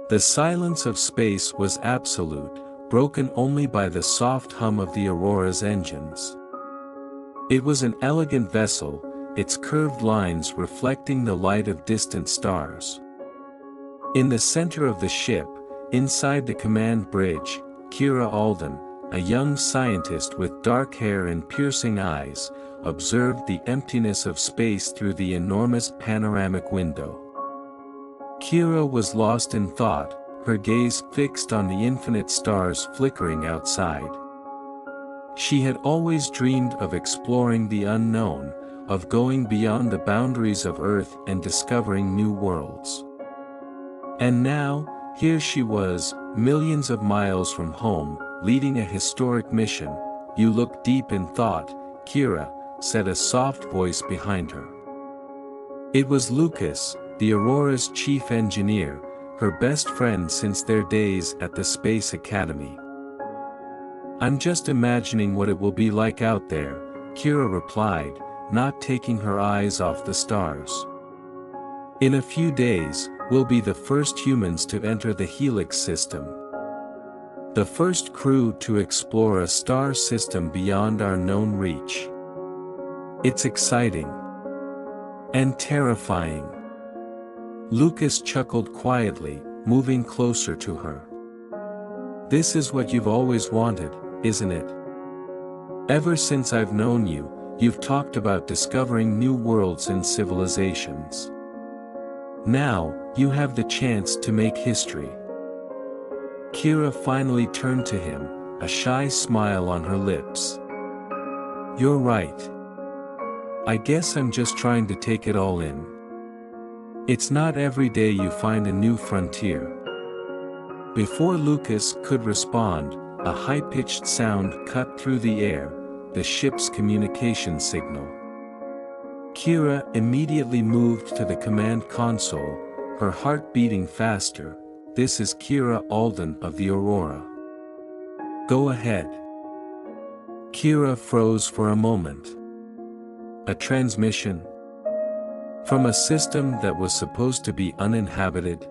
The silence of space was absolute, broken only by the soft hum of the Aurora's engines. It was an elegant vessel, its curved lines reflecting the light of distant stars. In the center of the ship, inside the command bridge, Keira Alden, a young scientist with dark hair and piercing eyes, observed the emptiness of space through the enormous panoramic window. Keira was lost in thought, her gaze fixed on the infinite stars flickering outside. She had always dreamed of exploring the unknown, of going beyond the boundaries of Earth and discovering new worlds. And now, here she was, millions of miles from home, leading a historic mission. "You look deep in thought, Keira," said a soft voice behind her. It was Lucas, the Aurora's chief engineer, her best friend since their days at the Space Academy. "I'm just imagining what it will be like out there," Keira replied, not taking her eyes off the stars. "In a few days, we'll be the first humans to enter the Helix System. The first crew to explore a star system beyond our known reach. It's exciting. And terrifying." Lucas chuckled quietly, moving closer to her. "This is what you've always wanted, isn't it? Ever since I've known you, you've talked about discovering new worlds and civilizations. Now, you have the chance to make history." Keira finally turned to him, a shy smile on her lips. "You're right. I guess I'm just trying to take it all in. It's not every day you find a new frontier." Before Lucas could respond, a high-pitched sound cut through the air, the ship's communication signal. Keira immediately moved to the command console, her heart beating faster. "This is Keira Alden of the Aurora. Go ahead." Keira froze for a moment. A transmission? From a system that was supposed to be uninhabited?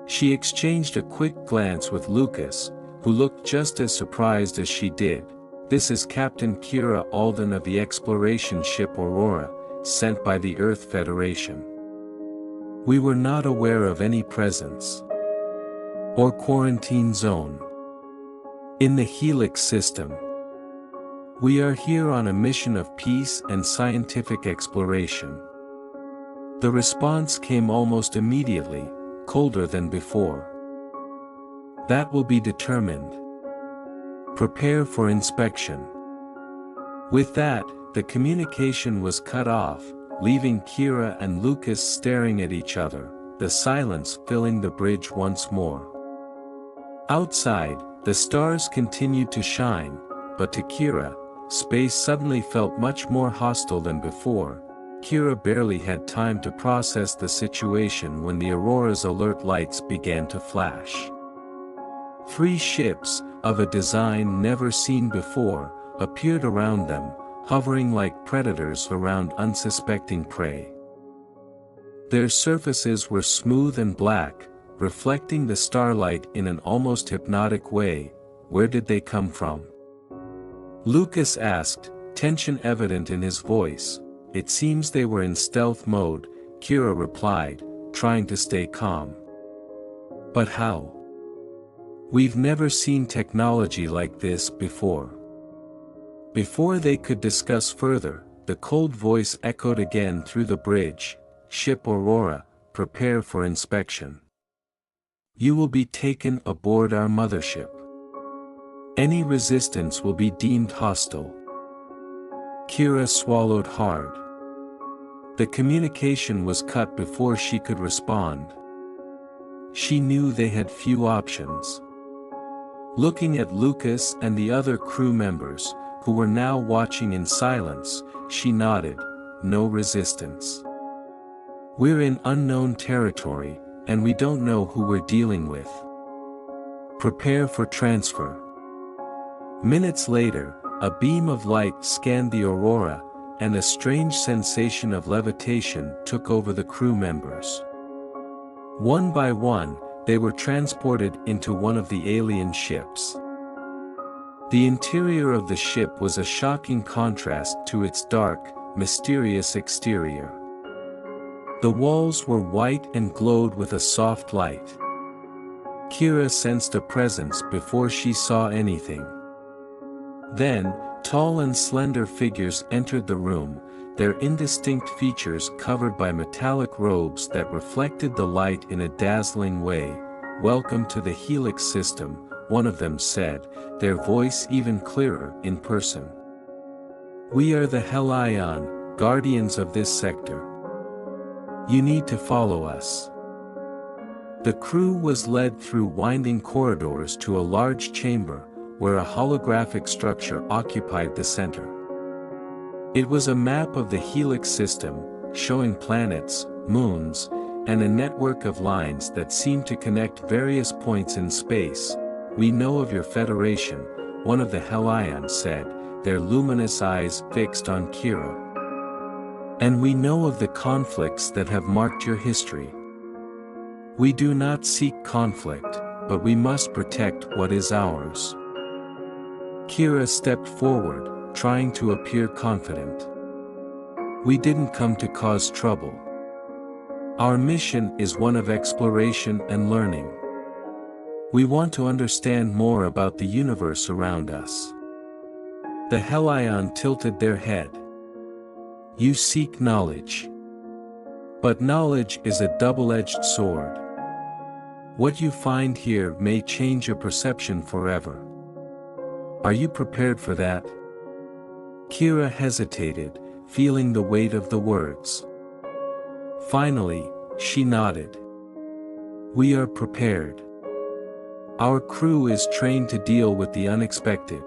She exchanged a quick glance with Lucas, who looked just as surprised as she did. "This is Captain Keira Alden of the exploration ship Aurora, sent by the Earth Federation. We were not aware of any presence or quarantine zone in the Helix System. We are here on a mission of peace and scientific exploration." The response came almost immediately, colder than before. "That will be determined. Prepare for inspection." With that, the communication was cut off, leaving Keira and Lucas staring at each other, the silence filling the bridge once more. Outside, the stars continued to shine, but to Keira, space suddenly felt much more hostile than before. Keira barely had time to process the situation when the Aurora's alert lights began to flash. 3 ships, of a design never seen before, appeared around them, hovering like predators around unsuspecting prey. Their surfaces were smooth and black, reflecting the starlight in an almost hypnotic way. "Where did they come from?" Lucas asked, tension evident in his voice. "It seems they were in stealth mode," Keira replied, trying to stay calm. "But how? We've never seen technology like this before." Before they could discuss further, the cold voice echoed again through the bridge. "Ship Aurora, prepare for inspection. You will be taken aboard our mothership. Any resistance will be deemed hostile." Keira swallowed hard. The communication was cut before she could respond. She knew they had few options. Looking at Lucas and the other crew members, who were now watching in silence, she nodded. "No resistance. We're in unknown territory, and we don't know who we're dealing with. Prepare for transfer." Minutes later, a beam of light scanned the Aurora, and a strange sensation of levitation took over the crew members. One by one, they were transported into one of the alien ships. The interior of the ship was a shocking contrast to its dark, mysterious exterior. The walls were white and glowed with a soft light. Keira sensed a presence before she saw anything. Then, tall and slender figures entered the room, their indistinct features covered by metallic robes that reflected the light in a dazzling way. "Welcome to the Helix System," one of them said, their voice even clearer in person. "We are the Helix, guardians of this sector. You need to follow us." The crew was led through winding corridors to a large chamber, where a holographic structure occupied the center. It was a map of the Helix System, showing planets, moons, and a network of lines that seemed to connect various points in space. "We know of your Federation," one of the Helix said, their luminous eyes fixed on Keira. "And we know of the conflicts that have marked your history. We do not seek conflict, but we must protect what is ours." Keira stepped forward, trying to appear confident. "We didn't come to cause trouble. Our mission is one of exploration and learning. We want to understand more about the universe around us." The Helix tilted their head. "You seek knowledge. But knowledge is a double-edged sword. What you find here may change your perception forever. Are you prepared for that?" Keira hesitated, feeling the weight of the words. Finally, she nodded. "We are prepared. Our crew is trained to deal with the unexpected."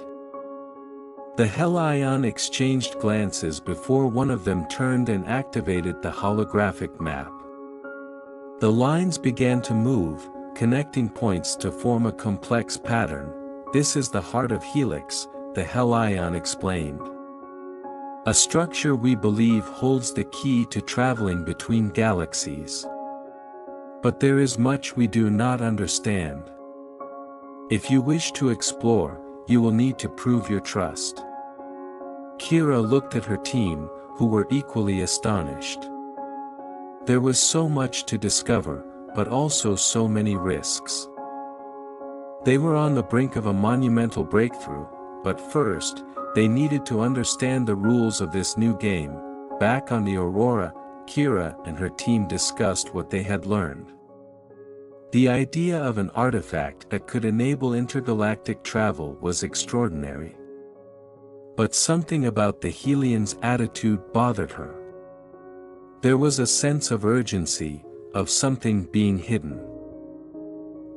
The Helix exchanged glances before one of them turned and activated the holographic map. The lines began to move, connecting points to form a complex pattern. "This is the heart of Helix," the Helix explained. "A structure we believe holds the key to traveling between galaxies. But there is much we do not understand. If you wish to explore, you will need to prove your trust." Keira looked at her team, who were equally astonished. There was so much to discover, but also so many risks. They were on the brink of a monumental breakthrough, but first, they needed to understand the rules of this new game. Back on the Aurora, Keira and her team discussed what they had learned. The idea of an artifact that could enable intergalactic travel was extraordinary. But something about the Helians' attitude bothered her. There was a sense of urgency, of something being hidden.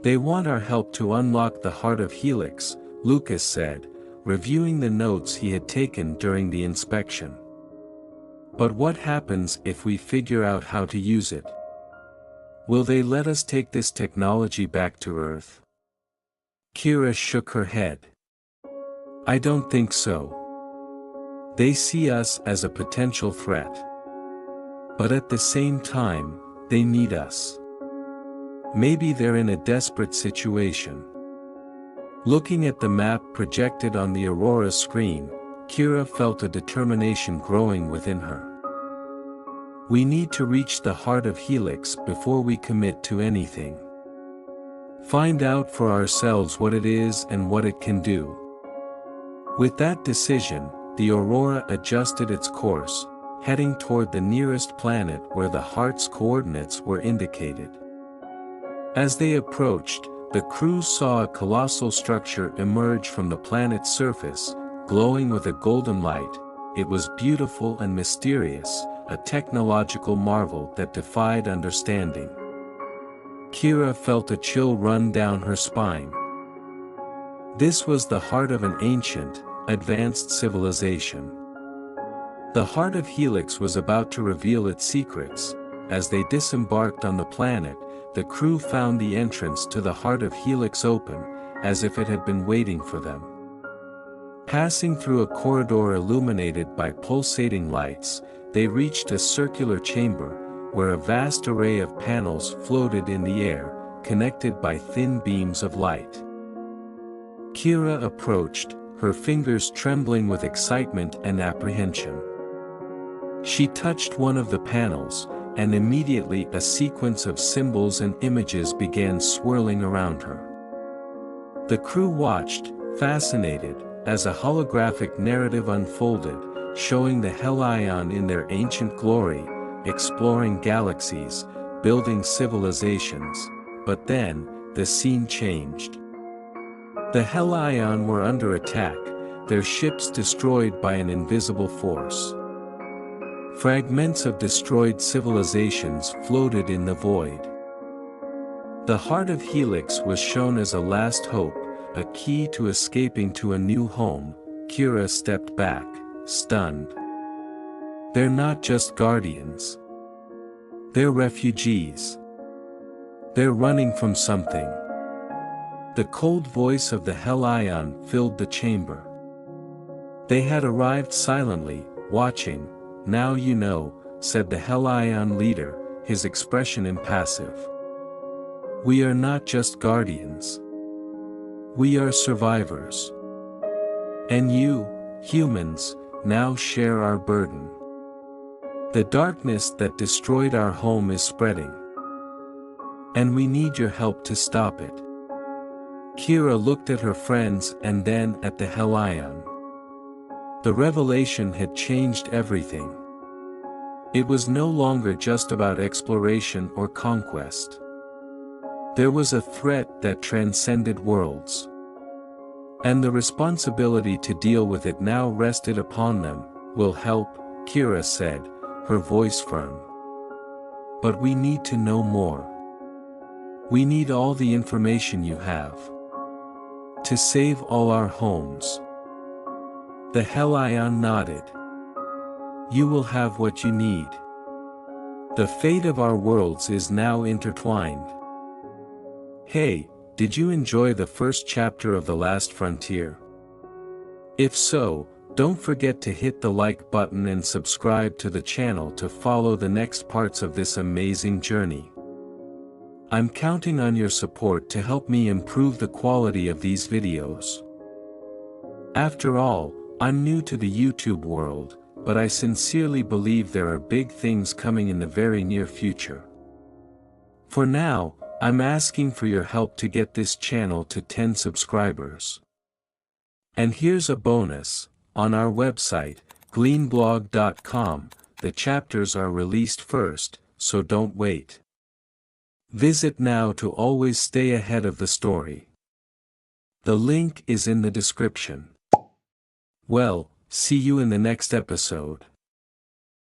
"They want our help to unlock the heart of Helix," Lucas said, reviewing the notes he had taken during the inspection. "But what happens if we figure out how to use it? Will they let us take this technology back to Earth?" Keira shook her head. "I don't think so. They see us as a potential threat. But at the same time, they need us. Maybe they're in a desperate situation." Looking at the map projected on the Aurora screen, Keira felt a determination growing within her. "We need to reach the heart of Helix before we commit to anything. Find out for ourselves what it is and what it can do." With that decision, the Aurora adjusted its course, heading toward the nearest planet where the heart's coordinates were indicated. As they approached, the crew saw a colossal structure emerge from the planet's surface, glowing with a golden light. It was beautiful and mysterious, a technological marvel that defied understanding. Keira felt a chill run down her spine. This was the heart of an ancient, advanced civilization. The heart of Helix was about to reveal its secrets. As they disembarked on the planet, the crew found the entrance to the heart of Helix open, as if it had been waiting for them. Passing through a corridor illuminated by pulsating lights, they reached a circular chamber, where a vast array of panels floated in the air, connected by thin beams of light. Keira approached, her fingers trembling with excitement and apprehension. She touched one of the panels, and immediately a sequence of symbols and images began swirling around her. The crew watched, fascinated, as a holographic narrative unfolded, showing the Hellion in their ancient glory, exploring galaxies, building civilizations. But then, the scene changed. The Hellion were under attack, their ships destroyed by an invisible force. Fragments of destroyed civilizations floated in the void. The heart of Helix was shown as a last hope, a key to escaping to a new home. Keira stepped back, stunned. They're not just guardians. They're refugees. They're running from something. The cold voice of the Hellion filled the chamber. They had arrived silently, watching. "Now you know," said the Hellion leader, his expression impassive. "We are not just guardians. We are survivors. And you, humans, now share our burden. The darkness that destroyed our home is spreading. And we need your help to stop it." Keira looked at her friends and then at the Hellion. The revelation had changed everything. It was no longer just about exploration or conquest. There was a threat that transcended worlds. And the responsibility to deal with it now rested upon them. "We'll help," Keira said, her voice firm. "But we need to know more. We need all the information you have. To save all our homes." The Hellion nodded. "You will have what you need. The fate of our worlds is now intertwined." Hey, did you enjoy the first chapter of The Last Frontier? If so, don't forget to hit the like button and subscribe to the channel to follow the next parts of this amazing journey. I'm counting on your support to help me improve the quality of these videos. After all, I'm new to the YouTube world, but I sincerely believe there are big things coming in the very near future. For now, I'm asking for your help to get this channel to 10 subscribers. And here's a bonus: on our website, gleanblog.com, the chapters are released first, so don't wait. Visit now to always stay ahead of the story. The link is in the description. Well, see you in the next episode.